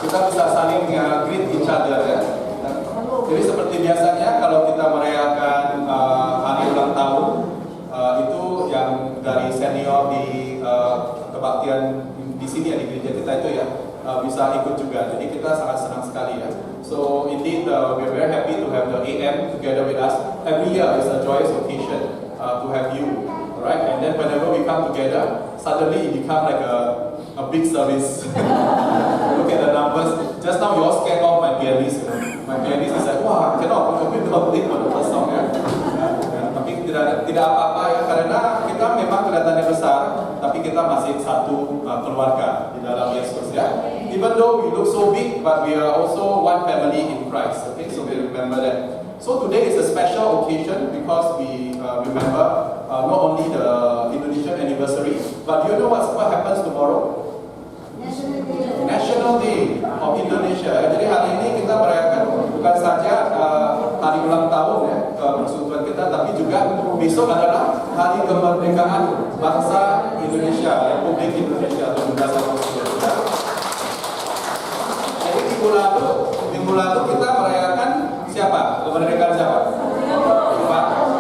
kita bisa saling greet each other ya. Jadi seperti biasanya kalau kita merayakan hari ulang tahun, itu yang dari senior di kebaktian di sini ya, di gereja kita itu ya, bisa ikut juga. Jadi kita sangat senang sekali ya. So indeed, we're very happy to have the AM together with us. Every year is a joyous occasion to have you, alright? And then whenever we come together, suddenly it becomes like a big service. Look at the numbers. Just now you all scared off my pianist. My pianist is like, wah, cannot play for the first song ya. Tapi tidak apa-apa ya, karena kita memang kelihatannya besar, tapi kita masih satu keluarga di dalam Yesus ya. Even though we look so big, but we are also one family in Christ. Okay, so we remember that. So today is a special occasion because we remember not only the Indonesian anniversary, but do you know what happens tomorrow? National Day of Indonesia. Jadi hari ini kita merayakan bukan saja hari ulang tahun ya persekutuan kita, tapi juga besok adalah hari kemerdekaan bangsa Indonesia, Republik Indonesia atau Bangsa Indonesia. Jadi minggu lalu kita merayakan siapa? Kemerdekaan siapa?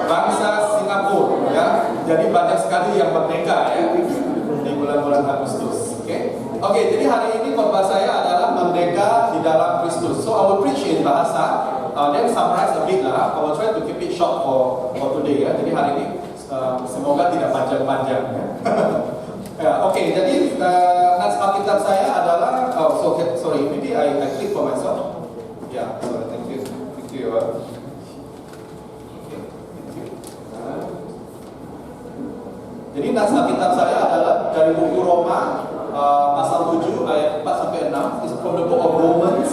Bangsa Singapura ya. Jadi banyak sekali yang merdeka ya di bulan-bulan Agustus. Oke, jadi hari ini khotbah saya adalah merdeka di dalam Kristus. So I will preach in bahasa, then summarize a bit lah. I will try to keep it short for today ya. Jadi hari ini semoga tidak panjang-panjang ya. Oke, jadi naskah Alkitab saya adalah, sorry, maybe I click for myself. Yeah, sorry, thank you. Jadi naskah Alkitab saya adalah dari buku Roma pasal 7 ayat 4 sampai 6. It's from the book of Romans,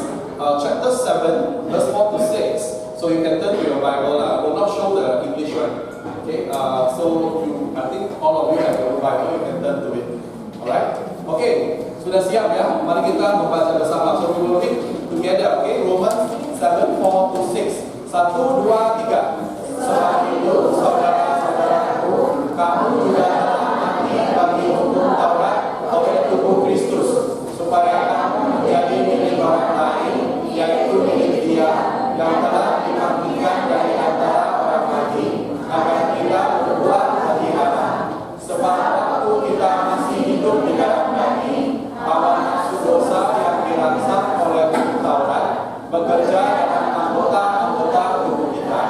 chapter 7, verse 4 to 6. So you can turn to your Bible. I will not show the English one. Okay, so I think all of you have your Bible. You can turn to it. Alright? Okay, sudah siap ya? Mari kita membaca bersama. So we will read together. Okay, Romans 7, 4 to 6. 1, 2, 3. Sebab itu, saudara-saudaraku, kamu juga telah mati bagi hukum Taurat oleh tubuh Kristus, supaya kamu menjadi milik orang lain, yaitu milik Dia yang telah dibangkitkan dari antara orang mati, agar kita berbuat bagi Allah. Sebab waktu kita masih hidup di dalam daging, hawa nafsu dosa yang dirangsang oleh hukum Taurat bekerja dalam anggota-anggota tubuh kita,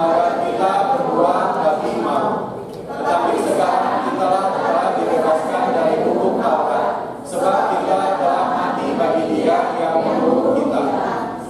agar kita berbuat bagi mau. Tetapi sekarang kita telah dibebaskan dari hukum Taurat, sebab kita telah mati bagi Dia yang menurut kita,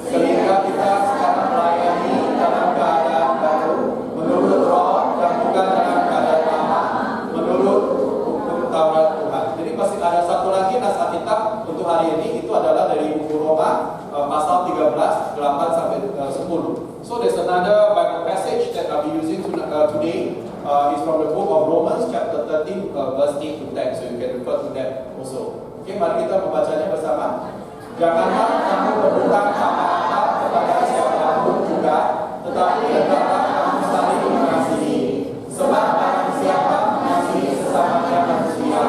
sehingga kita sekarang melayani dalam keadaan baru, menurut Roh dan bukan dalam keadaan lama, menurut hukum Taurat Tuhan. Jadi masih ada satu lagi naskah Alkitab untuk hari ini, itu adalah dari buku Roma pasal 13 8 sampai 10. So there's another Bible passage that I'll be using today. Is from the book of Romans chapter 13 verse 8 to 10. So you can refer to that also. Oke, mari kita membacanya bersama. Janganlah kamu berhutang apa-apa kepada siapapun juga, tetapi hendaklah kamu saling mengasihi. Sebab barang siapa mengasihi sesamanya manusia,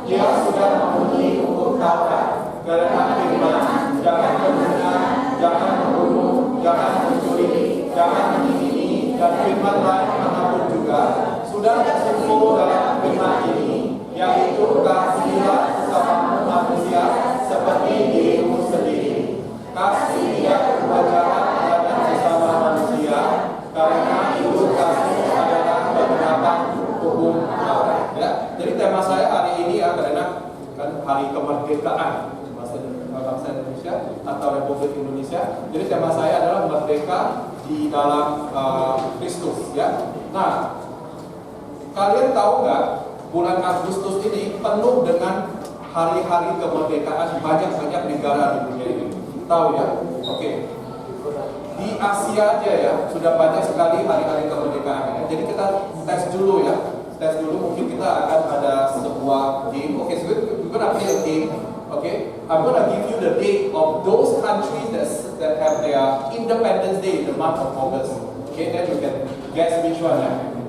dia sudah memenuhi hukum Taurat. Karena firman, jangan berzina, jangan membunuh, jangan mencuri, jangan menghini, dan firman lain manapun juga sudah tersumpul dalam firman ini, yaitu kasihilah sesama manusia seperti dirimu sendiri. Kasih tidak berwajah terhadap sesama manusia, karena itu kasih adalah penerapan hukum Taurat. Ya, jadi tema saya hari ini adalah kan hari kemerdekaan bangsa Indonesia atau Republik Indonesia. Jadi tema saya adalah merdeka di dalam Kristus ya. Nah, kalian tahu nggak bulan Agustus ini penuh dengan hari-hari kemerdekaan banyak-banyak negara di dunia ini. Tahu ya? Oke. Di Asia aja ya sudah banyak sekali hari-hari kemerdekaan. Jadi kita tes dulu ya. Tes dulu, mungkin kita akan ada sebuah game. Oke, so we're gonna play a game. Okay, I'm gonna give you the date of those countries that have their Independence Day in the month of August. Okay, then you can guess which one.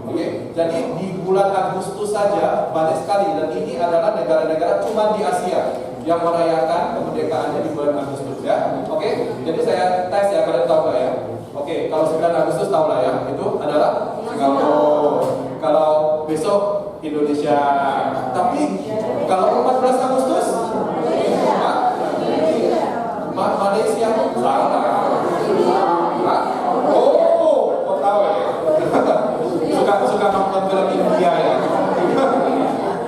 We're Oke. Jadi di bulan Agustus saja banyak sekali, dan ini adalah negara-negara cuma di Asia yang merayakan kemerdekaannya di bulan Agustus ya. Oke. Jadi saya tes ya, kalian tahu nggak ya? Oke, kalau 9 Agustus tahu lah ya, itu adalah Singapura. Kalau besok Indonesia. Tapi kalau 14 Agustus Malaysia salah. Oh, kau tahu ya? Suka nonton film India ya.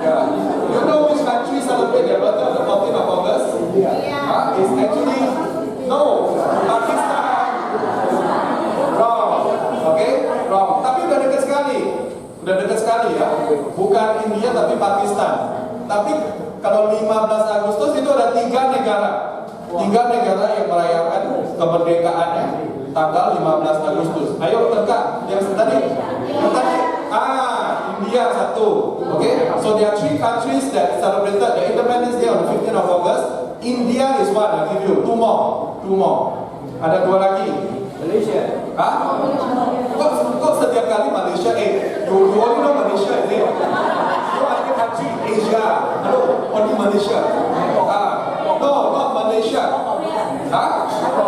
Yeah. You know which country celebrate their birthday on the 14th of August? It's actually no, Pakistan. Wrong. Okay? Wrong. Tapi udah dekat sekali ya. Bukan India tapi Pakistan. Tapi kalau 15 Agustus itu ada 3 negara. 3 negara yang merayakan kemerdekaannya tanggal 15 Agustus. Ayo teka yang tadi. India satu. Okay? So there are 3 countries that celebrated the Independence Day on the 15th of August. India is one. I'll give you 2 more. Ada 2 lagi. Malaysia. Kok setiap kali Malaysia? You only know Malaysia, is it? No other country, Asia. Hello, only Malaysia. No, not Malaysia.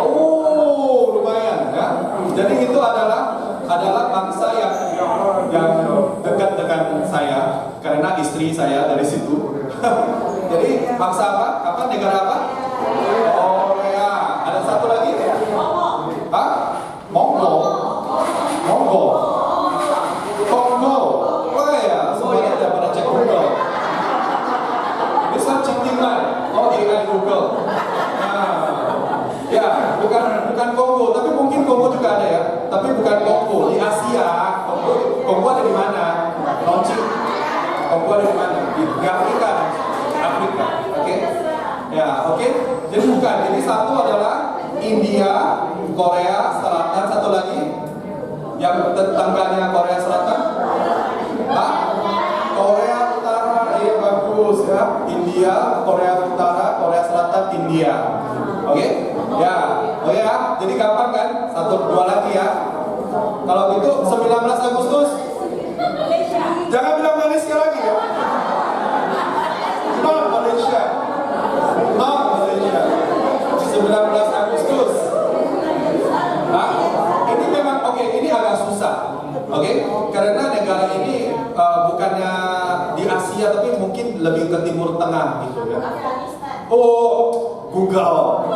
Oh, lumayan ya. Jadi itu adalah bangsa yang dekat dengan saya karena istri saya dari situ. Jadi bangsa apa? Negara apa? Korea. Ada satu lagi? Mongol. Kongo. Oh ya, semuanya ada pada cek Google. Bisa cektingan. Oh, AI Google. Ya, bukan Kongo, tapi mungkin Kongo juga ada ya. Tapi bukan Kongo di Asia. Kongo ada di mana? Kongo ada di mana? Di Afrika. Oke? Ya, oke. Jadi bukan. Jadi satu adalah India, Korea Selatan, satu lagi yang tetangganya Korea Selatan. Korea Utara, iya bagus ya. India, Korea Utara, Korea Selatan, India. Oke? Ya, oke ya. Jadi gampang kan? 1-2 lagi ya. Kalau gitu 19 Agustus. Jangan bilang Malaysia lagi ya. Non Malaysia. 19 Agustus. Ini memang ini agak susah. Karena negara ini bukannya di Asia tapi mungkin lebih ke Timur Tengah gitu ya. Oh, Google.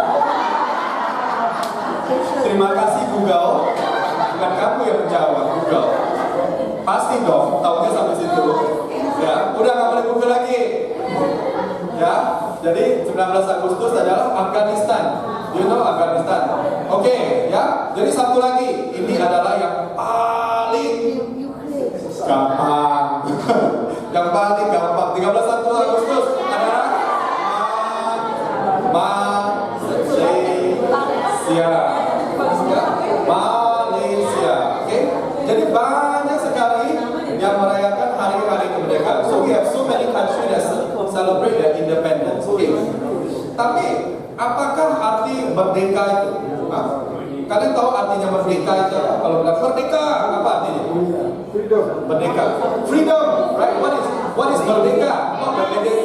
Terima kasih Google. Bukan kamu yang menjawab, Google. Pasti dong, tahunya sampai situ. Ya, udah nggak boleh Google lagi. Ya, jadi 19 Agustus adalah Afghanistan. You know Afghanistan. Oke, ya. Jadi satu lagi, ini adalah yang paling gampang. Yang paling gampang. 13 Agustus adalah Malaysia. Oke. Jadi banyak sekali yang merayakan hari-hari kemerdekaan. So we have so many countries that celebrate their independence. Okay. Tapi apakah arti merdeka itu? Kalian tahu artinya merdeka itu? Kalau bilang merdeka, apa artinya? Freedom. Merdeka. Freedom, right? What is merdeka?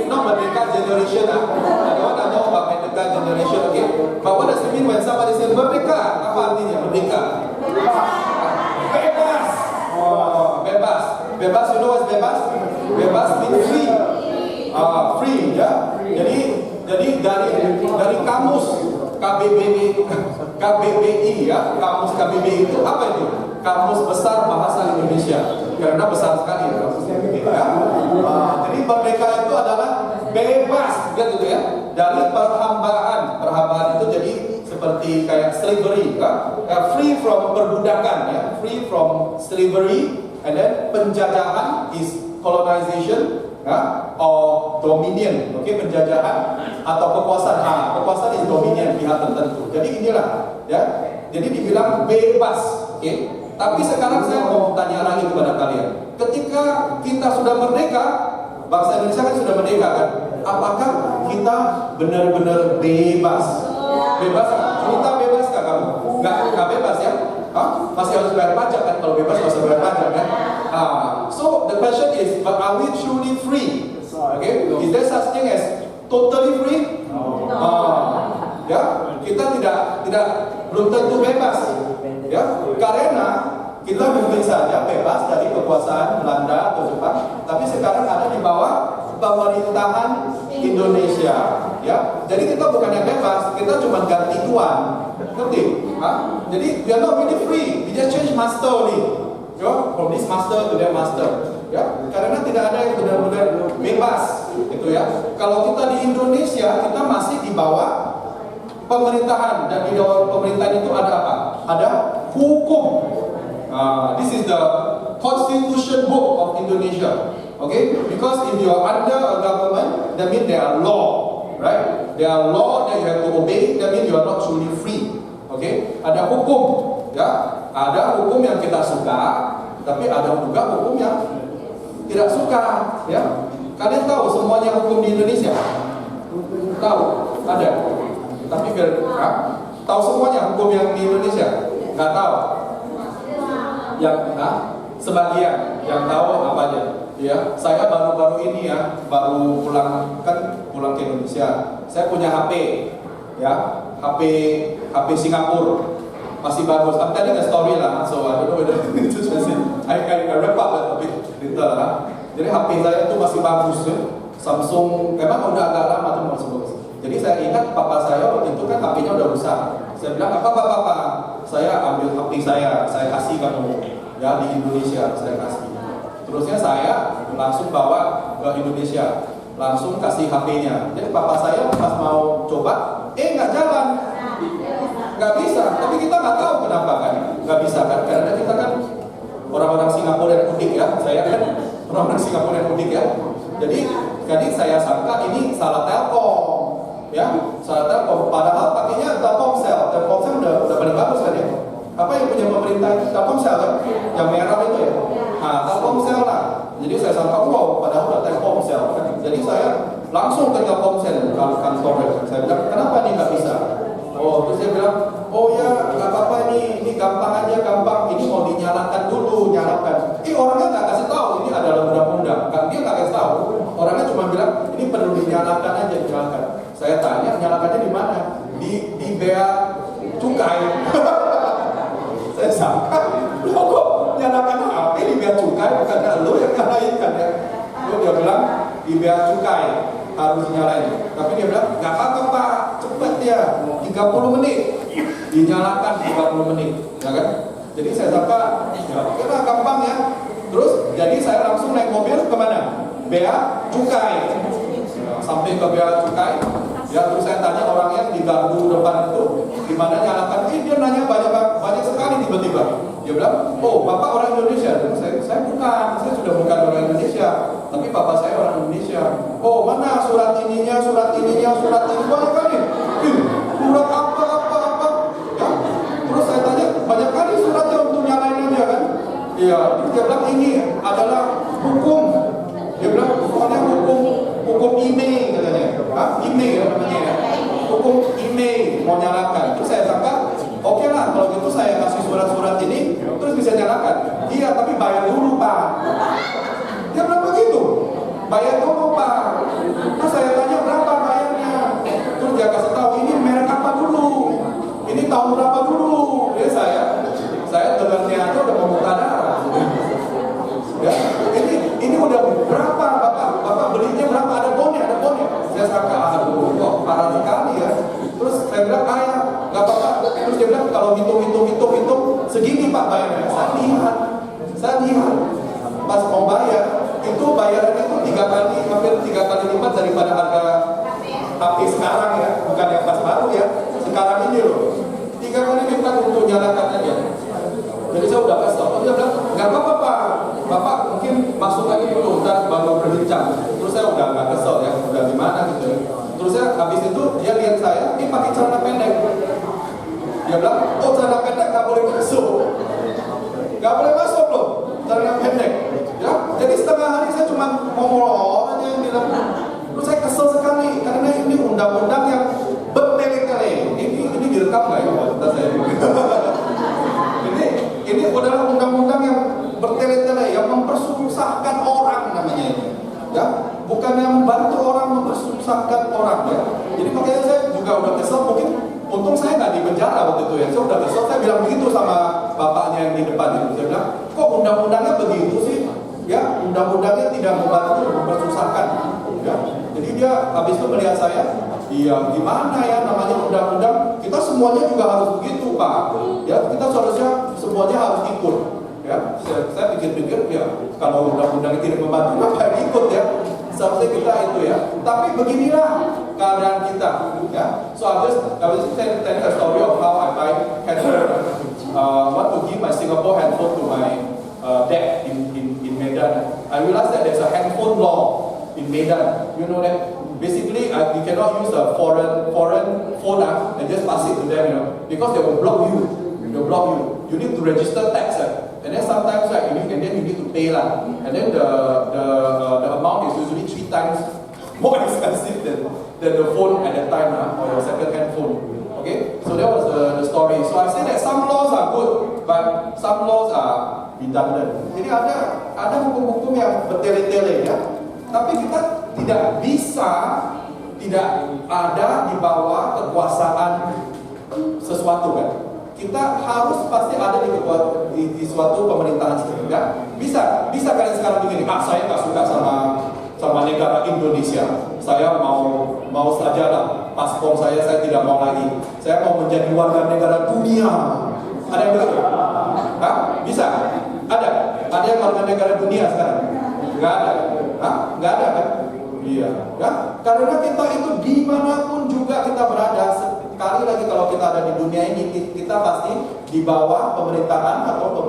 Not merdeka generation. I don't want to know about merdeka generation. Okay. But what does it mean when somebody says merdeka? Apa artinya merdeka? Bebas. Oh, bebas. Bebas, you know what's bebas? Bebas means free. Free ya. Jadi dari kamus KBBI ya, kamus KBBI itu apa itu? Kamus Besar Bahasa Indonesia. Karena besar sekali kamusnya ya. Jadi merdeka itu adalah bebas gitu ya. Dari perhambaan. Perhambaan itu jadi seperti kayak slavery ya. Free from perbudakan ya. Free from slavery, and then penjajahan is colonization ya, or dominion. Oke, penjajahan atau kekuasaan. Kekuasaan is dominion pihak tertentu. Jadi inilah ya. Jadi dibilang bebas. Oke. Tapi sekarang saya mau tanya lagi kepada kalian. Ketika kita sudah merdeka, bangsa Indonesia kan sudah merdeka kan? Apakah kita benar-benar bebas? Bebas? Kita bebas nggak kamu? Nggak bebas ya? Masih harus bayar pajak kan? Kalau bebas masih bayar pajak kan? So the question is, but are we truly free? Okay, is there such thing as totally free? Ya, kita belum tentu bebas. Ya, karena kita mungkin saja bebas dari kekuasaan Belanda atau Jepang, tapi sekarang ada di bawah pemerintahan Indonesia. Ya, jadi kita bukan yang bebas, kita cuma ganti tuan. Ngerti? Jadi we are not really free, we just change master only. Ya, from this master to that master. Ya, karena tidak ada yang benar-benar bebas, gitu ya. Kalau kita di Indonesia, kita masih di bawah pemerintahan, dan di bawah pemerintahan itu ada apa? Ada hukum. This is the Constitution Book of Indonesia. Okay, because if you are under a government, that means there are law, right? There are law that you have to obey. That means you are not truly free. Okay, ada hukum, ya. Ada hukum yang kita suka, tapi ada juga hukum yang tidak suka, ya. Kalian tahu semuanya hukum di Indonesia? Tahu? Ada. Tapi tahu semuanya hukum yang di Indonesia? Nggak tahu. Yang sebagian yang tahu apa aja. Ya, saya baru-baru ini ya, baru pulang ke Indonesia. Saya punya HP, ya, HP Singapura. Masih bagus, tapi tadi ada story lah, so I don't know whether itu I wrap up a bit later lah. Jadi HP saya itu masih bagus ya, Samsung, memang udah agak lama tuh masih bagus. Jadi saya ingat papa saya waktu itu kan HP-nya udah rusak. Saya bilang, apa, saya ambil HP saya kasih kamu, ya di Indonesia, saya kasih. Terusnya saya langsung bawa ke Indonesia, langsung kasih HP-nya. Jadi papa saya pas mau coba, nggak jalan. Nggak bisa, tapi kita nggak tahu kenapa kan, nggak bisa kan, karena kita kan orang-orang Singapura yang unik ya, saya kan orang-orang Singapura yang unik ya, jadi saya sangka ini salah Telkom, ya, salah Telkom, padahal pakainya Telkomsel udah paling bagus kan ya, apa yang punya pemerintah itu Telkomsel kan, yang merah itu ya, Telkomsel lah, jadi saya sangka wow, padahal udah Telkomsel kan, jadi saya langsung ke Telkomsel kantor, saya bilang kenapa ini nggak bisa? Oh, terus dia bilang, oh ya, nggak apa-apa ini gampang aja, gampang. Ini mau dinyalakan dulu, nyalakan. Orangnya nggak kasih tahu, ini adalah undang-undang. Dia nggak kasih tahu. Orangnya cuma bilang, ini perlu dinyalakan aja, dinyalakan. Saya tanya, nyalakannya di mana? Di bea cukai. Saya sangka, lo kok nyalakan HP di bea cukai, bukannya lo yang nyalain kan ya? Dia bilang, di bea cukai harus nyalain. Tapi dia bilang, nggak apa-apa Pak, cepat ya, 30 menit dinyalakan 30 menit, ya kan? Jadi saya sangka, ya oke lah, gampang ya. Terus, jadi saya langsung naik mobil kemana? Bea Cukai. Sampai ke Bea Cukai, ya terus saya tanya orangnya di gardu depan itu, gimana nyalakan? Dia nanya banyak sekali tiba-tiba. Dia bilang, oh Bapak orang Indonesia. Dan saya bukan, saya sudah bukan orang Indonesia, tapi Bapak saya orang Indonesia. Oh mana surat ininya, surat ini banyak kali. Surat apa? Ya. Terus saya tanya, banyak kali suratnya untuk nyalain aja kan? Iya, terus dia bilang ini adalah hukum. Dia bilang, soalnya hukum email katanya. Email namanya ya. Hukum email mau nyalakan. Terus saya sangka, oke lah, kalau gitu saya kasih surat-surat ini, terus bisa nyalakan. Iya, tapi bayar dulu Pak. Dia bilang begitu, bayar dulu Pak. Terus saya tanya berapa bayarnya. Terus dia kasih tahu ini merek apa dulu, ini tahun berapa dulu. Jadi saya dengarnya aja udah mau muntah darah. Ya, ini udah berapa Bapak belinya berapa? Ada bonnya. Saya sangka aduh kok parah sekali ya. Terus saya bilang ya nggak apa-apa. Terus dia bilang kalau hitung segini Pak bayarnya. Saya lihat pas mau bayar itu bayarannya itu hampir 3 kali lipat daripada harga HP sekarang ya, bukan yang pas baru ya. Sekarang ini loh 3 kali lipat untuk nyalakan aja. Jadi saya udah kasih tau, dia bilang nggak apa-apa Pak, Bapak mungkin masuk lagi dulu, ntar baru berbincang. Terus saya udah nggak kesel ya, udah gimana gitu ya. Terus saya habis itu dia lihat saya, ini pakai celana pendek. Dia bilang, oh celana pendek nggak boleh masuk, loh, celana pendek. Ya, jadi setengah hari saya cuma ngomong aja yang bilang. Terus saya kesel sekali karena ini undang-undang yang bertele-tele. Ini direkam nggak ya? Kata saya. Ini adalah undang-undang yang bertele-tele yang orang ya. Jadi makanya saya juga udah kesel, mungkin untung saya nggak di penjara waktu itu ya. Saya udah kesel, saya bilang begitu sama bapaknya yang di depan itu. Saya bilang, kok undang-undangnya begitu sih? Ya, undang-undangnya tidak membantu, mempersusahkan. Ya, jadi dia habis itu melihat saya, iya gimana ya namanya undang-undang, kita semuanya juga harus begitu Pak. Ya, kita seharusnya semuanya harus ikut. Ya, saya pikir-pikir ya kalau undang-undang tidak membantu apa yang ikut ya. Seharusnya kita itu ya. Tapi beginilah keadaan kita. Ya, so I was telling a story of how I buy handphone. Want to give my Singapore handphone to my dad in Medan. I realized that there's a handphone law in Medan. You know that basically you cannot use a foreign phone and just pass it to them, you know, because they will block you. They'll block you. You need to register tax, and then sometimes and then you need to pay lah. And then the amount is usually 3 times more expensive than the phone at that time or your second-hand phone. Okay, so that was the story. So I say that some laws are good, but some laws are redundant. Jadi ada hukum-hukum yang bertele-tele ya. Tapi kita tidak bisa tidak ada di bawah kekuasaan sesuatu kan. Kita harus pasti ada di suatu pemerintahan ya. Bisa kalian sekarang begini, saya nggak suka sama negara Indonesia. Saya mau saja lah paspor saya tidak mau lagi. Saya mau menjadi warga negara dunia. Ada yang begitu? Hah? Bisa? Ada yang warga negara dunia sekarang? Nggak ada. Hah? Nggak ada kan? Iya. Ya? Karena kita itu dimanapun juga kita berada, sekali lagi kalau kita ada di dunia ini, kita pasti di bawah pemerintahan atau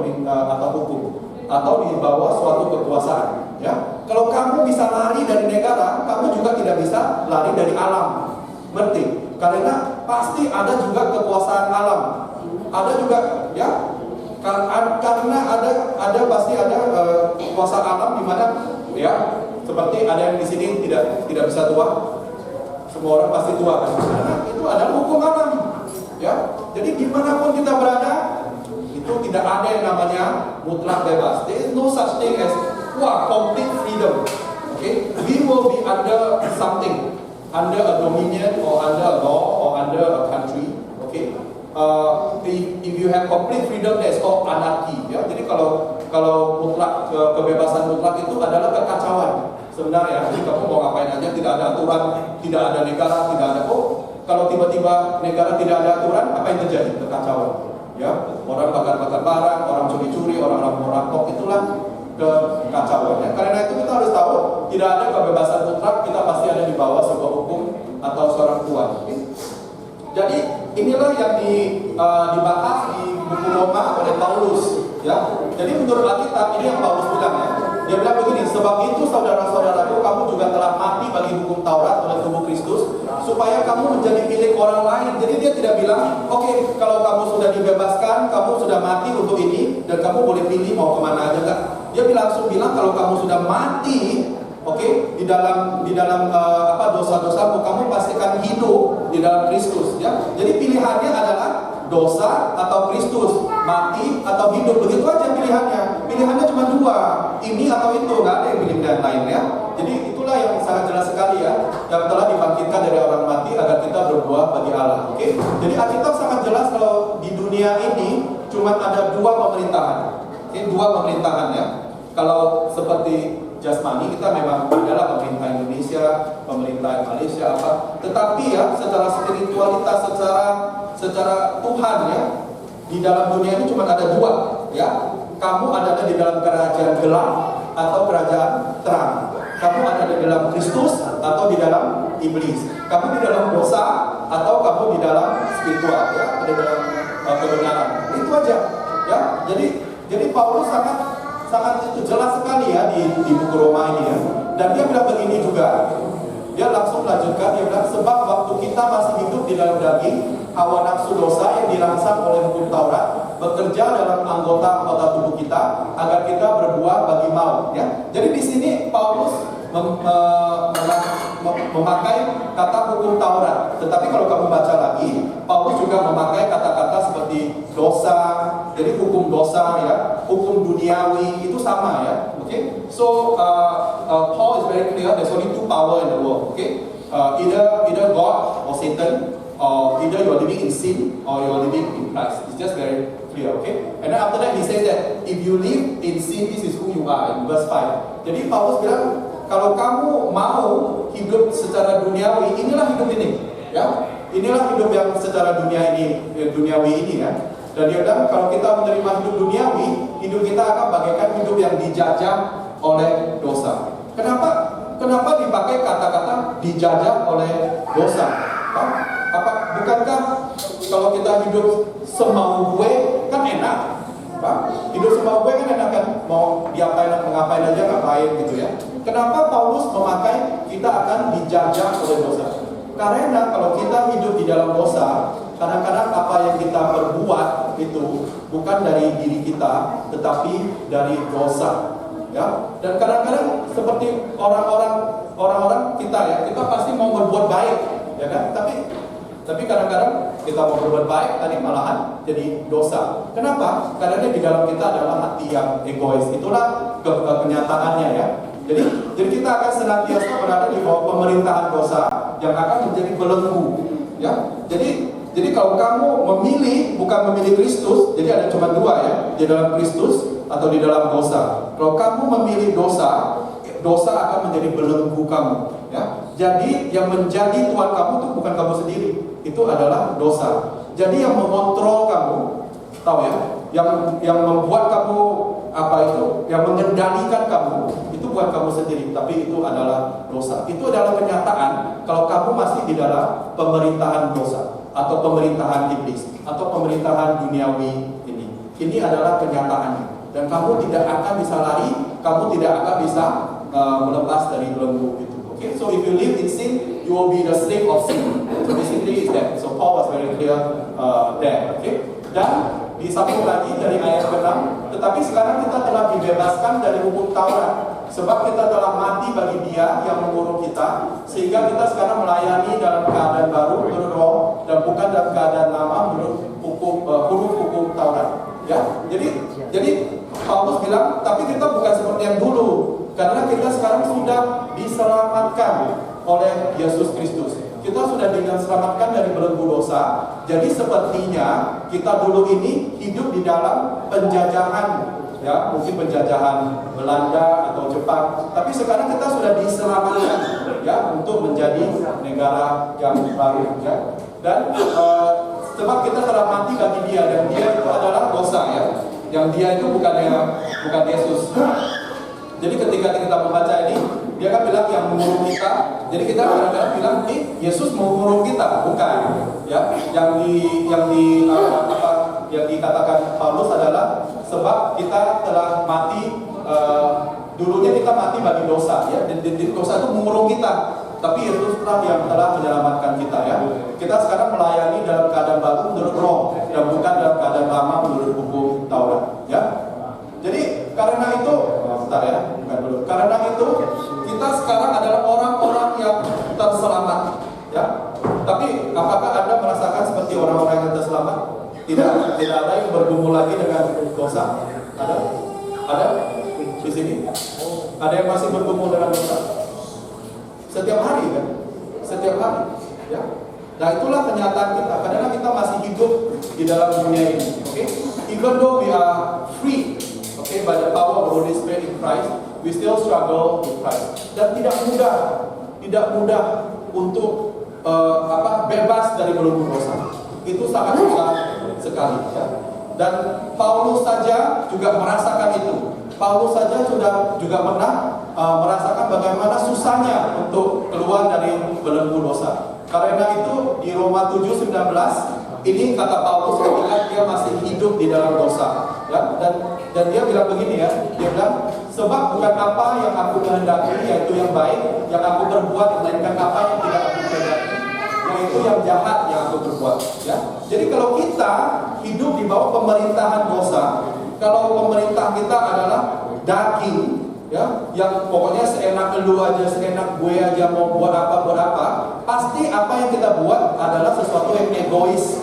hukum, atau di bawah suatu kekuasaan. Ya, kalau kamu bisa lari dari negara, kamu juga tidak bisa lari dari alam. Ngerti? Karena pasti ada juga kekuasaan alam. Ada juga, ya, karena ada pasti ada kekuasaan alam di mana, ya, seperti ada yang di sini tidak bisa tua. Semua orang pasti tua kan? Karena itu adalah hukum alam. Ya, jadi dimanapun kita berada, itu tidak ada yang namanya mutlak bebas. There is no such thing as complete freedom. Okay, we will be under something, under a dominion or under a law or under a country. Okay, if you have complete freedom, that is called anarchy. Ya, jadi kalau mutlak kebebasan mutlak itu adalah kekacauan. Sebenarnya, jadi kamu mau ngapain aja, tidak ada aturan, tidak ada negara, tidak ada kalau tiba-tiba negara tidak ada aturan, apa yang terjadi? Kekacauan. Ya, orang bakar-bakar barang, orang curi-curi, orang rampok, itulah kekacauan. Ya. Karena itu kita harus tahu, tidak ada kebebasan mutlak, kita pasti ada di bawah sebuah hukum atau seorang tuan. Okay? Jadi inilah yang dibahas di buku Roma oleh Paulus. Ya, jadi menurut Alkitab ini yang Paulus bilang ya. Dia bilang begini, sebab itu saudara-saudaraku, kamu juga telah mati bagi hukum Taurat oleh tubuh Kristus, supaya kamu menjadi milik orang lain. Jadi dia tidak bilang, oke, kalau kamu sudah dibebaskan, kamu sudah mati untuk ini, dan kamu boleh pilih mau kemana aja enggak. Dia langsung bilang kalau kamu sudah mati, di dalam dosa-dosamu, kamu pastikan hidup di dalam Kristus. Ya, jadi pilihannya adalah dosa atau Kristus, mati atau hidup, begitu aja pilihannya. Pilihannya cuma 2, ini atau itu, nggak ada yang pilihan lain ya. Jadi itulah yang sangat jelas sekali ya, yang telah dibangkitkan dari orang mati agar kita berbuah bagi Allah. Oke, jadi Alkitab sangat jelas kalau di dunia ini cuma ada 2 pemerintahan. Oke, 2 pemerintahan ya. Kalau seperti jasmani kita memang adalah pemerintah Indonesia, pemerintah Malaysia tetapi ya secara spiritualitas, secara Tuhan ya, di dalam dunia ini cuma ada 2 ya. Kamu ada di dalam kerajaan gelap atau kerajaan terang. Kamu ada di dalam Kristus atau di dalam iblis. Kamu di dalam dosa atau kamu di dalam spiritual ya, di dalam kebenaran. Itu aja ya. Jadi Paulus sangat itu jelas sekali ya di buku Roma ini ya. Dan dia bilang begini juga. Dia langsung melanjutkan, dia bilang sebab waktu kita masih hidup di dalam daging, hawa nafsu dosa yang dirangsang oleh hukum Taurat bekerja dalam anggota tubuh kita agar kita berbuat bagi maut ya. Jadi di sini Paulus memakai kata hukum Taurat. Tetapi kalau kamu baca lagi, Paulus juga memakai kata-kata seperti dosa. Jadi hukum dosa ya, hukum duniawi itu sama ya. Okay? So Paul is very clear. There's only 2 power in the world. Okay? either God or Satan, or either you're living in sin or you're living in Christ. It's just very clear, okay? And then after that he says that if you live in sin, this is who you are, in verse 5. Jadi Paulus bilang, kalau kamu mau hidup secara duniawi, inilah hidup ini, ya. Inilah hidup yang secara duniawi ini, ya. Dan dia bilang kalau kita menerima hidup duniawi, hidup kita akan bagaikan hidup yang dijajah oleh dosa. Kenapa dipakai kata-kata dijajah oleh dosa? Bukankah kalau kita hidup semau gue kan enak? Hidup semau gue kan enak kan? Mau ngapain aja ngapain gitu ya. Kenapa Paulus memakai kita akan dijajah oleh dosa? Karena kalau kita hidup di dalam dosa, kadang-kadang apa yang kita perbuat itu bukan dari diri kita, tetapi dari dosa. Ya, dan kadang-kadang seperti orang-orang kita ya, kita pasti mau berbuat baik, ya kan? Tapi kadang-kadang kita mau berbuat baik, tadi malahan jadi dosa. Kenapa? Karena di dalam kita adalah hati yang egois. Itulah kenyataannya ya. Jadi kita akan senantiasa berada di bawah pemerintahan dosa yang akan menjadi belenggu. Ya, jadi kalau kamu memilih bukan memilih Kristus, jadi ada cuma dua ya, di dalam Kristus atau di dalam dosa. Kalau kamu memilih dosa, dosa akan menjadi belenggu kamu. Ya, jadi yang menjadi Tuhan kamu itu bukan kamu sendiri, itu adalah dosa. Jadi yang mengontrol kamu, tahu ya, yang membuat kamu yang mengendalikan kamu itu bukan kamu sendiri, tapi itu adalah dosa. Itu adalah kenyataan kalau kamu masih di dalam pemerintahan dosa atau pemerintahan iblis atau pemerintahan duniawi ini. Ini adalah kenyataannya. Dan kamu tidak akan bisa lari, kamu tidak akan bisa melepas dari belenggu itu. Okay, so if you live in sin, you will be the slave of sin. So basically is that. So Paul was very clear there. Okay, dan disambung lagi dari ayat ke-6. Tetapi sekarang kita telah dibebaskan dari hukum Taurat, sebab kita telah mati bagi Dia yang mengurung kita, sehingga kita sekarang melayani dalam keadaan baru menurut Roh dan bukan dalam keadaan lama menurut huruf hukum Taurat. Ya, jadi Paulus bilang, tapi kita bukan seperti yang dulu, karena kita sekarang sudah diselamatkan oleh Yesus Kristus. Kita sudah diselamatkan dari belenggu dosa. Jadi sepertinya kita dulu ini hidup di dalam penjajahan, ya, mungkin penjajahan Belanda atau Jepang. Tapi sekarang kita sudah diselamatkan, ya, untuk menjadi negara yang baru, ya. Dan sebab kita telah mati bagi Dia, dan Dia itu adalah dosa, ya. Yang Dia itu bukan Yesus. Jadi ketika kita membaca ini, dia kan bilang yang mengurung kita. Jadi kita kadang-kadang bilang, Yesus mengurung kita, bukan. Ya, yang dikatakan Paulus adalah sebab kita telah mati. Dulunya kita mati bagi dosa, ya. Dan dosa itu mengurung kita. Tapi Yesuslah yang telah menyelamatkan kita, ya. Kita sekarang melayani dalam keadaan baru menurut Roh dan bukan dalam keadaan lama menurut hukum Taurat, ya. Jadi karena itu, karena itu kita sekarang adalah orang-orang yang terselamat, ya. Tapi apakah Anda merasakan seperti orang-orang yang terselamat? Tidak ada yang bergumul lagi dengan dosa. Ada di sini? Ada yang masih bergumul dengan dosa? Setiap hari kan? Setiap hari, ya. Nah itulah kenyataan kita. Karena kita masih hidup di dalam dunia ini. Okay? Even though we are free, okay, by the power of the Holy Spirit in Christ, we still struggle with Christ. Dan tidak mudah untuk bebas dari belenggu dosa. Itu sangat susah sekali, ya. Dan Paulus saja juga merasakan itu. Paulus saja sudah juga pernah merasakan bagaimana susahnya untuk keluar dari belenggu dosa. Karena itu di Roma 7:19 ini kata Paulus ketika dia masih hidup di dalam dosa, ya. Dan dia bilang begini, ya. Dia bilang, sebab bukan apa yang aku kehendaki, yaitu yang baik yang aku perbuat, melainkan apa yang tidak aku kehendaki, yaitu yang jahat yang aku perbuat, ya. Jadi kalau kita hidup di bawah pemerintahan dosa, kalau pemerintah kita adalah daging, ya, yang pokoknya seenak lu aja, seenak gue aja, mau buat apa, pasti apa yang kita buat adalah sesuatu yang egois.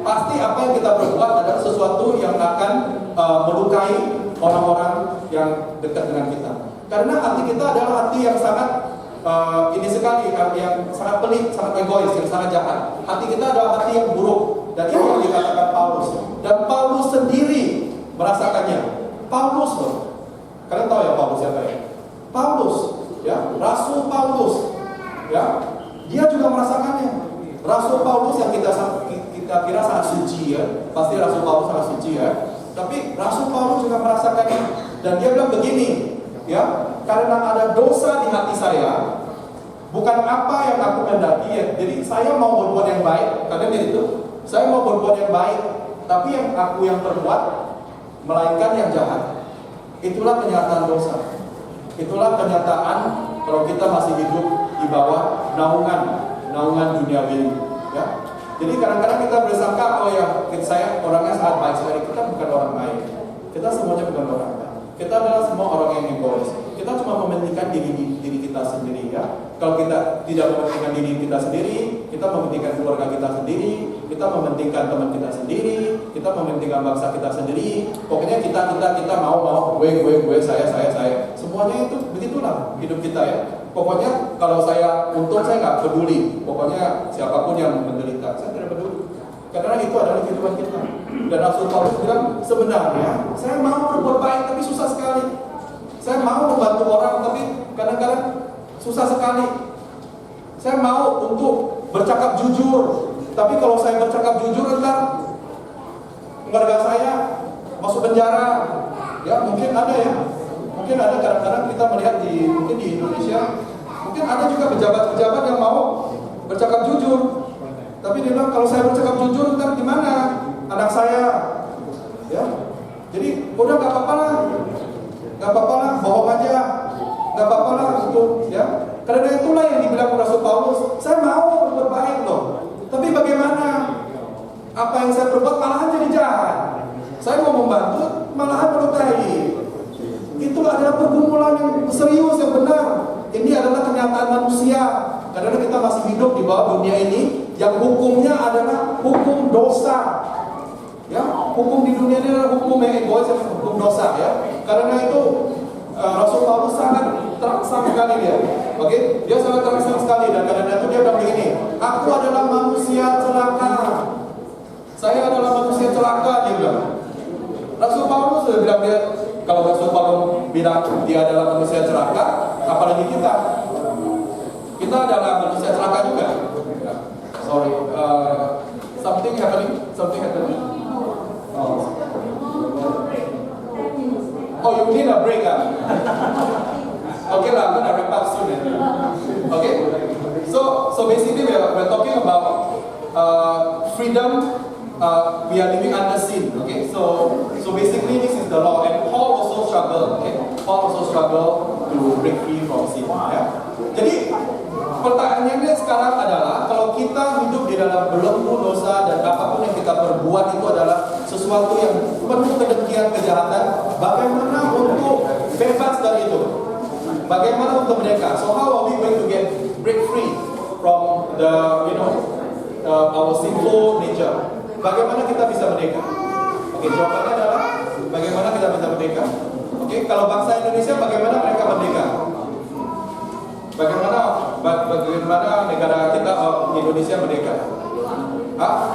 Pasti apa yang kita perbuat adalah sesuatu yang akan melukai orang-orang yang dekat dengan kita. Karena hati kita adalah hati yang sangat ini sekali yang sangat pelit, sangat egois, yang sangat jahat. Hati kita adalah hati yang buruk, dan ini yang dikatakan Paulus. Dan Paulus sendiri merasakannya. Paulus loh. Kalian tahu ya Paulus siapa ya? Paulus, ya, Rasul Paulus, ya, dia juga merasakannya. Rasul Paulus yang kita kira sangat suci ya, pasti Rasul Paulus sangat suci ya. Tapi Rasul Paulus juga merasakannya, dan dia bilang begini, ya, karena ada dosa di hati saya, bukan apa yang aku kehendaki ya. Jadi saya mau berbuat yang baik, katanya itu. Saya mau berbuat yang baik, tapi yang aku yang perbuat melainkan yang jahat. Itulah kenyataan dosa. Itulah kenyataan kalau kita masih hidup di bawah naungan duniawi, ya. Jadi kadang-kadang kita bersangka, oh ya, saya orangnya sangat baik sekali. Kita bukan orang baik. Kita semuanya bukan orang baik. Kita adalah semua orang yang egois. Kita cuma mementingkan diri kita sendiri, ya. Kalau kita tidak mementingkan diri kita sendiri, kita mementingkan keluarga kita sendiri, kita mementingkan teman kita sendiri, kita mementingkan bangsa kita sendiri. Pokoknya kita mau gue, saya. Semuanya itu begitulah hidup kita ya. Pokoknya kalau saya untung saya nggak peduli. Pokoknya siapapun yang menderita, saya tidak peduli. Karena itu adalah kehidupan kita. Dan Rasul Paulus bilang, sebenarnya saya mau berbuat baik tapi susah sekali. Saya mau membantu orang tapi kadang-kadang susah sekali. Saya mau untuk bercakap jujur, tapi kalau saya bercakap jujur entar keluarga saya masuk penjara. Ya mungkin ada ya. Mungkin ada kadang-kadang kita melihat mungkin di Indonesia, mungkin ada juga pejabat-pejabat yang mau bercakap jujur. Tapi dia bilang kalau saya bercakap jujur ntar gimana anak saya, ya. Jadi udah nggak apa-apa lah, bohong aja, nggak apa-apa lah itu, ya. Karena itulah yang dibilang Rasul Paulus, saya mau berbuat baik loh. Tapi bagaimana? Apa yang saya perbuat malahan jadi jahat. Saya mau membantu malahan melukai. Itulah adalah pergumulan yang serius yang benar. Ini adalah kenyataan manusia. Karena kita masih hidup di bawah dunia ini yang hukumnya adalah hukum dosa. Ya, hukum di dunia ini adalah hukum yang egois, hukum dosa ya. Karena itu Rasul Paulus sangat terangsang sekali dia. Oke, dia sangat terangsang sekali dan karena itu dia bilang begini, aku adalah manusia celaka. Saya adalah manusia celaka, dia bilang. Rasul Paulus sudah bilang dia, kalau Rasul Paulus bilang dia adalah manusia celaka, apalagi kita. Kita adalah manusia celaka juga. Sorry, something happening. Oh, you need a break, Okay lah, I'm gonna wrap up soon. Okay, so basically we're talking about freedom. We are living under sin. Okay, so basically this is the law, and Paul also struggled. Okay, Paul also struggled to break free from sin. Ya. Jadi pertanyaannya sekarang adalah kalau kita hidup di dalam belenggu dosa dan apapun yang kita perbuat itu adalah sesuatu yang penuh kedengkian, kejahatan, bagaimana untuk bebas dari itu? Bagaimana untuk merdeka? So how are we going to break free from the our sinful nature? Bagaimana kita bisa merdeka? Oke, jawabannya adalah bagaimana kita bisa merdeka? Oke, kalau bangsa Indonesia bagaimana mereka merdeka? Bagaimana negara kita Indonesia merdeka?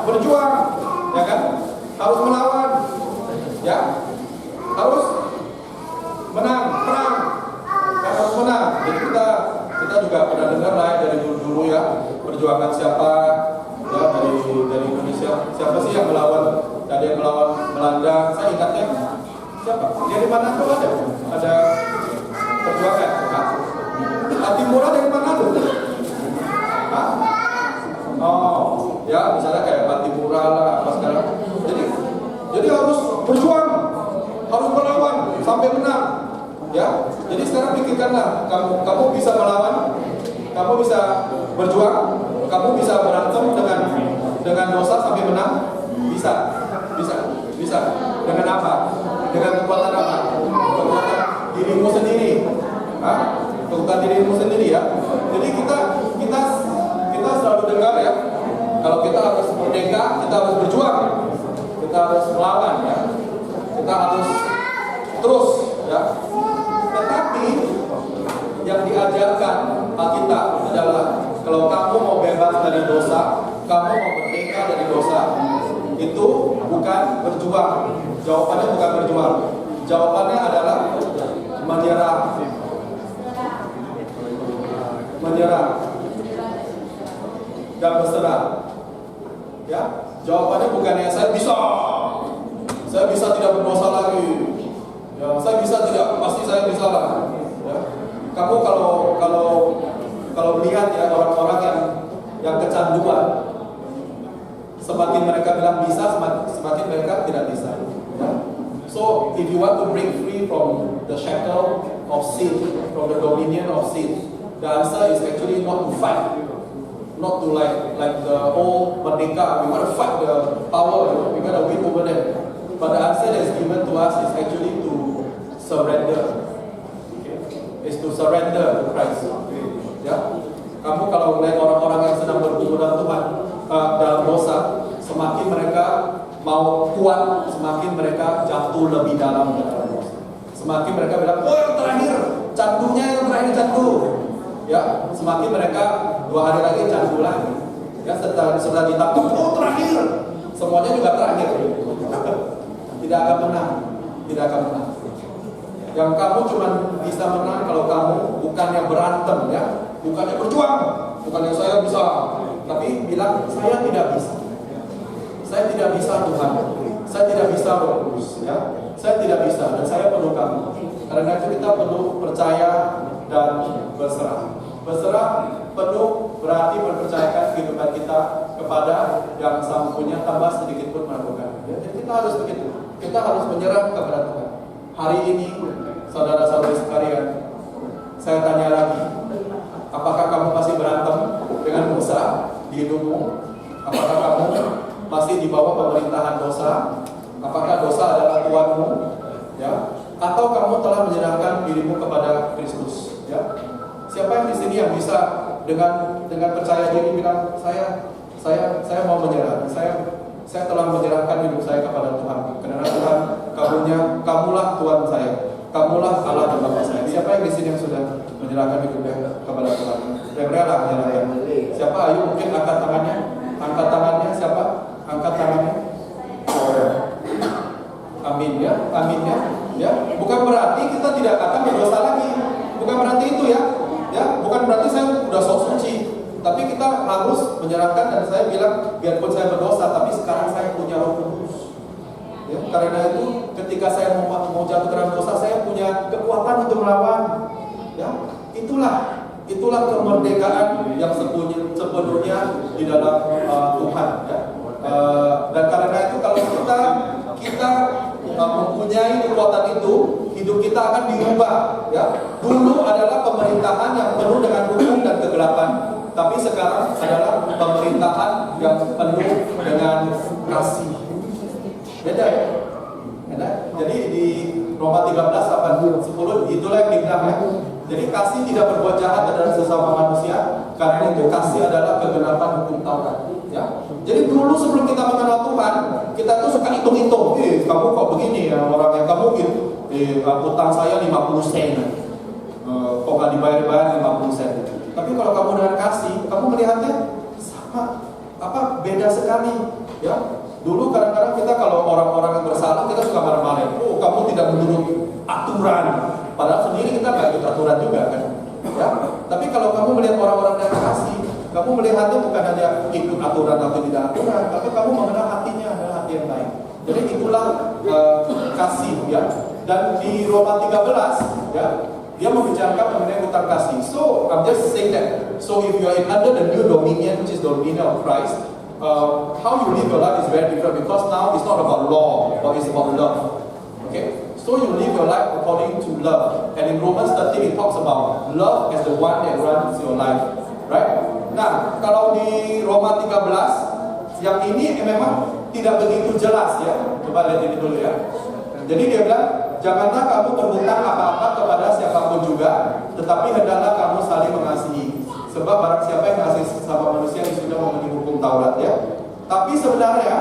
Berjuang, ya kan? Harus melawan, ya, harus menang, perang, harus menang. Jadi kita juga pernah dengar lah dari dulu ya, perjuangan siapa ya dari Indonesia, siapa sih yang melawan? Ada yang melawan Belanda, saya ingatnya siapa? Dari mana tuh ada perjuangan? Timur dari mana tuh? Oh, ya misalnya kayak Patimura lah apa sekarang. Jadi harus berjuang, harus melawan sampai menang. Ya, jadi sekarang pikirkanlah, kamu bisa melawan, kamu bisa berjuang, kamu bisa berantem dengan dosa sampai menang, bisa. Dengan apa? Dengan kekuatan apa? Kekuatan dirimu sendiri. Kekuatan dirimu sendiri ya. Jadi kita selalu dengar ya, kalau kita harus merdeka, kita harus berjuang, kita harus melawan ya, kita harus terus ya. Tetapi yang diajarkan Alkitab kamu mau merdeka dari dosa? Itu bukan berjuang. Jawabannya bukan berjuang. Jawabannya adalah menyerah. Menyerah dan berserah. Ya, jawabannya bukannya saya bisa tidak berdosa lagi. Ya, saya bisa tidak, pasti saya bisa lah. Ya. Kamu kalau melihat ya orang-orang yang kecanduan, semakin mereka bilang bisa, semakin mereka tidak bisa. Ya. So, if you want to break free from the shackle of sin, from the dominion of sin, the answer is actually not to fight, not to like the old Merdeka. We want to fight the power, we want to win over them. But the answer that is given to us is actually to surrender. Is to surrender to Christ. Ya, kamu kalau melihat orang-orang yang sedang bergumul dengan Tuhan dalam dosa, semakin mereka mau kuat, semakin mereka jatuh lebih dalam ke dalam dosa. Semakin mereka bilang, oh yang terakhir, candunya yang terakhir candu. Ya, semakin mereka 2 hari lagi candu lagi. Ya, setelah ditangkap, oh terakhir, semuanya juga terakhir. Tidak akan menang, tidak akan menang. Yang kamu cuma bisa menang kalau kamu bukannya berantem, ya, bukannya berjuang, bukannya saya bisa, tapi bilang saya tidak bisa. Saya tidak bisa Tuhan, saya tidak bisa Roh Kudus, ya, saya tidak bisa dan saya perlu kamu. Karena itu kita perlu percaya dan berserah. Berserah penuh berarti mempercayakan kehidupan kita kepada yang Sang Punya tambah sedikit pun melakukan. Ya, jadi kita harus begitu. Kita harus menyerah kepada Tuhan. Hari ini, saudara-saudari sekalian, saya tanya lagi, apakah kamu masih berantem dengan dosa di hidupmu? Apakah kamu masih di bawah pemerintahan dosa? Apakah dosa adalah tuanmu? Ya, atau kamu telah menyerahkan dirimu kepada Kristus? Ya, siapa yang di sini yang bisa dengan percaya diri bilang saya mau menyerah, saya telah menyerahkan hidup saya kepada Tuhan. Karena Tuhan kamulah Tuhan saya, kamulah Allah dan Bapa saya. Siapa yang di sini yang sudah menyerahkan hidupnya kepada Tuhan? Yang rela menyerahkan. Siapa? Ayo mungkin angkat tangannya. Angkat tangannya siapa? Angkat tangannya. Amin ya, amin ya. Ya, bukan berarti kita tidak akan berdosa lagi. Bukan berarti itu ya. Ya, bukan berarti saya sudah sok suci. Tapi kita harus menyerahkan dan saya bilang biarpun saya berdosa, tapi sekarang saya punya Roh Kudus. Ya, karena itu ketika saya mau jatuh dalam dosa, saya punya kekuatan untuk melawan. Ya, itulah kemerdekaan yang sepenuhnya di dalam Tuhan. Ya. Dan karena itu kalau kita mempunyai kekuatan itu, hidup kita akan dirubah. Ya, dulu adalah pemerintahan yang penuh dengan hukum dan kegelapan. Tapi sekarang adalah pemerintahan yang penuh dengan kasih. Beda ya? Beda? Jadi di Roma 13:8-10 itulah yang dibilang ya. Jadi kasih tidak berbuat jahat terhadap sesama manusia, karena itu kasih adalah kegenapan hukum Taurat. Ya. Jadi dulu sebelum kita mengenal Tuhan, kita tuh suka hitung-hitung. Kamu kok begini ya orangnya, kamu gitu. Utang saya 50 sen. Kok nggak dibayar 50 sen. Tapi kalau kamu dengan kasih, kamu melihatnya sama, beda sekali, ya. Dulu kadang-kadang kita kalau orang-orang yang bersalah, kita suka marah-marah. Oh, kamu tidak menurut aturan. Padahal sendiri kita nggak ikut aturan juga kan, ya. Tapi kalau kamu melihat orang-orang dengan kasih, kamu melihatnya bukan hanya ikut aturan atau tidak aturan, tapi kamu mengenal hatinya adalah hati yang baik. Jadi itulah kasih, ya. Dan di Roma 13, ya. Dia membicarakan mengenai hutang kasih. So, I'm just saying that. So, if you are under the new dominion, which is the dominion of Christ, how you live your life is very different because now it's not about law, but it's about love. Okay? So, you live your life according to love. And in Romans 13, it talks about love as the one that runs your life. Right? Nah, kalau di Roma 13, yang ini memang tidak begitu jelas ya. Coba lihat ini dulu ya. Jadi dia bilang, janganlah kamu berhutang apa-apa kepada siapapun juga, tetapi hendaklah kamu saling mengasihi. Sebab barang siapa yang mengasihi sesama manusia yang sudah memenuhi hukum Taurat ya. Tapi sebenarnya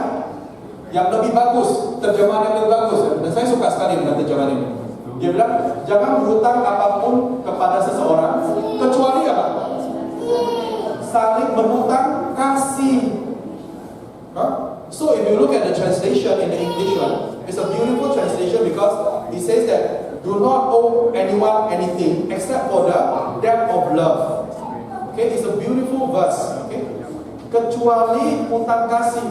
yang lebih bagus, terjemahan yang lebih bagus, dan saya suka sekali dengan terjemahan ini. Dia bilang, jangan berhutang apapun kepada seseorang, kecuali apa? Saling berhutang kasih. So if you look at the translation in the English one, it's a beautiful translation because it says that do not owe anyone anything except for the debt of love. Okay, it's a beautiful verse. Okay, kecuali hutang kasih.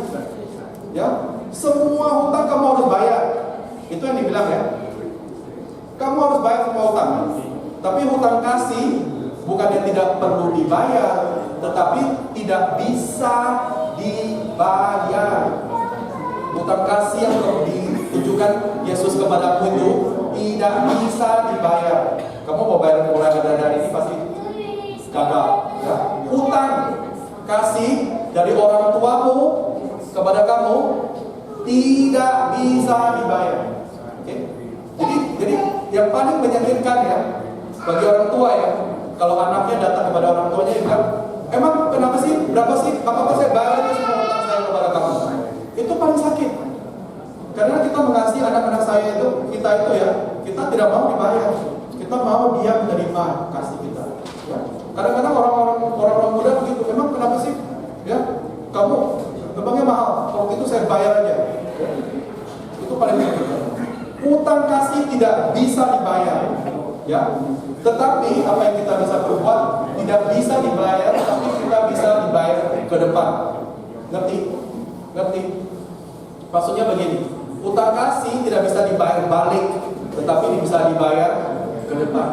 Ya, semua hutang kamu harus bayar. Itu yang dibilang ya. Kamu harus bayar semua hutang. Tapi hutang kasih bukannya tidak perlu dibayar, tetapi tidak bisa dibayar. Hutang kasih yang ditunjukkan Yesus kepadamu itu tidak bisa dibayar. Kamu mau bayar mulai dari ini pasti gagal. Ya. Hutang kasih dari orang tuamu kepada kamu tidak bisa dibayar. Okay? Jadi yang paling menyakitkan ya bagi orang tua ya, kalau anaknya datang kepada orang tuanya dia bilang, emang kenapa sih, berapa sih, apakah saya bayar semua hutang saya kepada kamu? Itu paling sakit. Karena kita mengasihi anak-anak saya itu, kita itu ya, kita tidak mau dibayar. Kita mau dia menerima kasih kita. Ya. Kadang-kadang orang-orang muda begitu, emang kenapa sih? Ya, kamu memangnya mahal, kalau gitu saya bayar aja. Ya. Itu paling sakit. Hutang kasih tidak bisa dibayar. Ya, tetapi apa yang kita bisa berbuat tidak bisa dibayar, tapi kita bisa dibayar ke depan. Ngerti? Maksudnya begini, hutang kasih tidak bisa dibayar balik, tetapi bisa dibayar ke depan.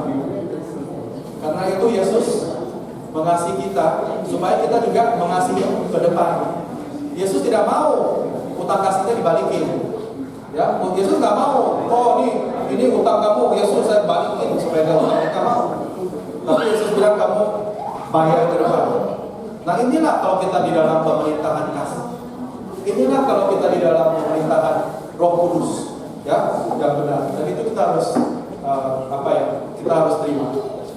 Karena itu Yesus mengasihi kita supaya kita juga mengasihi ke depan. Yesus tidak mau hutang kasihnya dibalikin. Ya, Yesus nggak mau. Oh ini hutang kamu, Yesus saya balikin supaya nggak mau. Tapi Yesus bilang kamu bayar ke depan. Nah inilah kalau kita di dalam pemerintahan kasih. Inilah kalau kita di dalam pemerintahan Roh Kudus, ya, yang benar. Dan itu kita harus kita harus terima.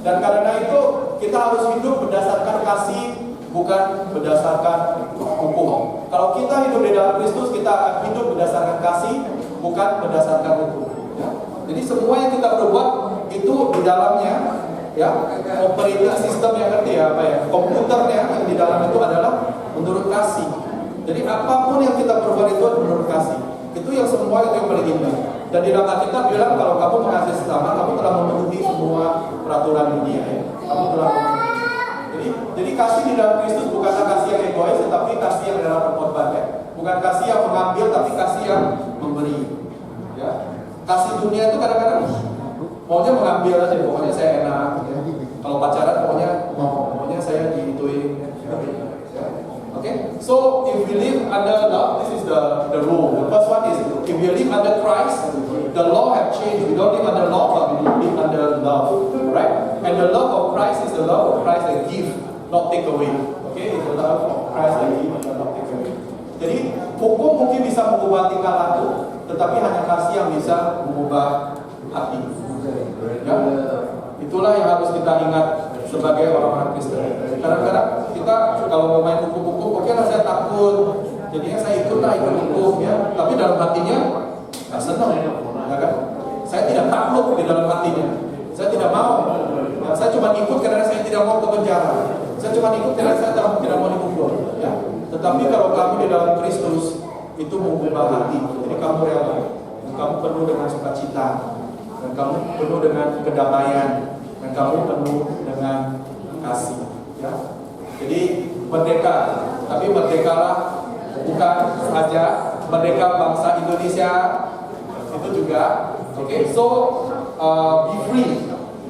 Dan karena itu kita harus hidup berdasarkan kasih, bukan berdasarkan hukum. Kalau kita hidup di dalam Kristus, kita akan hidup berdasarkan kasih, bukan berdasarkan hukum. Ya. Jadi semua yang kita perbuat itu di dalamnya, ya, operating system yang ngerti ya, komputernya yang di dalam itu adalah menurut kasih. Jadi apapun yang kita perbuat itu menurut kasih. Itu yang semua itu yang paling indah. Dan di dalam Alkitab bilang kalau kamu mengasihi sesama, kamu telah memenuhi semua peraturan dunia. Ya. Kamu telah memenuhi. Jadi kasih di dalam Kristus bukanlah kasih yang egois, tetapi kasih yang dalam pengorban. Ya. Bukan kasih yang mengambil, tapi kasih yang memberi. Ya. Kasih dunia itu kadang-kadang maunya mengambil aja, pokoknya saya enak. Ya. Kalau pacaran pokoknya saya diituin. Ya. Okay, so if we live under love, this is the rule. The first one is if we live under Christ, the law have changed. We don't live under law, but we live under love, right? And the love of Christ is the love of Christ that give, not take away. Okay, it's the love of Christ that give, not take away. Jadi hukum mungkin bisa mengubah tingkah laku, tetapi hanya kasih yang bisa mengubah hati. Ya? Itulah yang harus kita ingat sebagai orang-orang Kristen. Kadang-kadang kita kalau mau main hukum-hukum, oke lah saya takut, jadinya saya ikut hukum ya. Tapi dalam hatinya nggak senang, ya kan? Saya tidak takut di dalam hatinya. Saya tidak mau. Ya, saya cuma ikut karena saya tidak mau ke penjara. Saya cuma ikut karena saya tidak mau dipukul. Ya. Tetapi kalau kamu di dalam Kristus itu mengubah hati. Jadi kamu rela, kamu penuh dengan sukacita, dan kamu penuh dengan kedamaian, dan kamu penuh dengan kasih. Ya. Jadi merdeka, tapi merdekalah bukan saja merdeka bangsa Indonesia, itu juga, okay. So be free,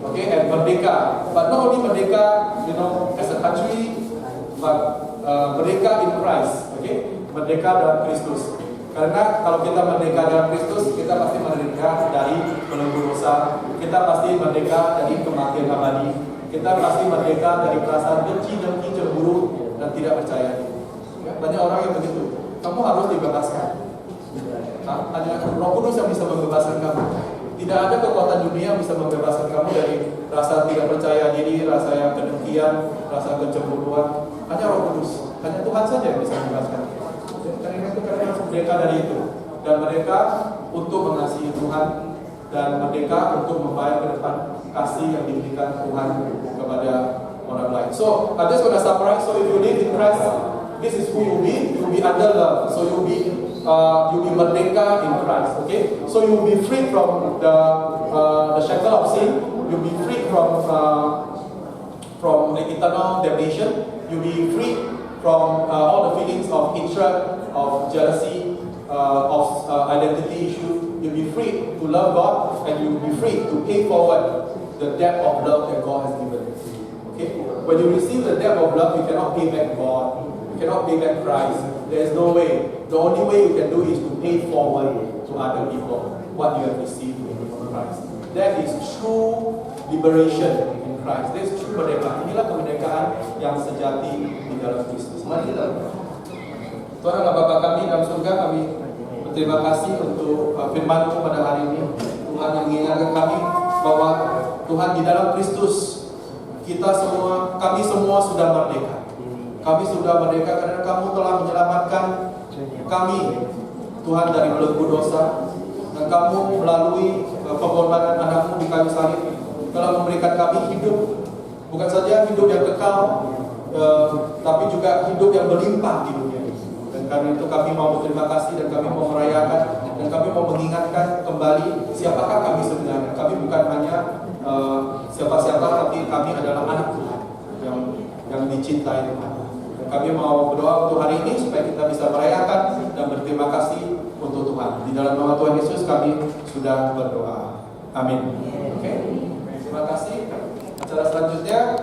okay, and merdeka. But not only merdeka, as a country, but merdeka in Christ, okay. Merdeka dalam Kristus. Karena kalau kita merdeka dalam Kristus, kita pasti merdeka dari belenggu dosa. Kita pasti merdeka dari kematian abadi. Kita pasti merdeka dari perasaan benci, dengki, cemburu, dan tidak percaya. Banyak orang yang begitu. Kamu harus dibebaskan. Hanya Roh Kudus yang bisa membebaskan kamu. Tidak ada kekuatan dunia yang bisa membebaskan kamu dari rasa tidak percaya diri, rasa yang kedengkian, rasa kecemburuan. Hanya Roh Kudus. Hanya Tuhan saja yang bisa membebaskan. Karena itu karena harus merdeka dari itu. Dan merdeka untuk mengasihi Tuhan, dan merdeka untuk membayar ke depan kasih yang diberikan Tuhan kepada orang lain. So, I just gonna summarize. So, if you live in Christ, This is who you'll be. You'll be under love. So you'll be merdeka in Christ. Okay. So you'll be free from the shackle of sin. You'll be free from the eternal damnation. You'll be free from all the feelings of hatred, of jealousy, of identity issue. You'll be free to love God, and you'll be free to pay forward the debt of love that God has given to you. Okay? When you receive the debt of love, you cannot pay back God. You cannot pay back Christ. There is no way. The only way you can do is to pay forward to other people what you have received from Christ. That is true liberation in Christ. That is true merdeka. Inilah kemerdekaan yang sejati di dalam Kristus. Mari kita berdoa. Tuhan Allah Bapa kami dalam surga, kami berterima kasih untuk firman-Mu pada hari ini. Tuhan yang mengingatkan kami bahwa Tuhan di dalam Kristus kami semua sudah merdeka. Kami sudah merdeka karena Kamu telah menyelamatkan kami, Tuhan, dari belenggu dosa. Dan Kamu melalui pengorbanan anak-Mu di kayu salib telah memberikan kami hidup, bukan saja hidup yang kekal, tapi juga hidup yang berlimpah di dunia ini. Dan karena itu kami mau berterima kasih, dan kami mau merayakan, dan kami mau mengingatkan kembali siapakah kami sebenarnya. Kami bukan hanya siapa-siapa, tapi kami adalah anak Tuhan yang dicintai Tuhan. Dan kami mau berdoa untuk hari ini supaya kita bisa merayakan dan berterima kasih untuk Tuhan. Di dalam nama Tuhan Yesus kami sudah berdoa. Amin. Oke. Terima kasih. Acara selanjutnya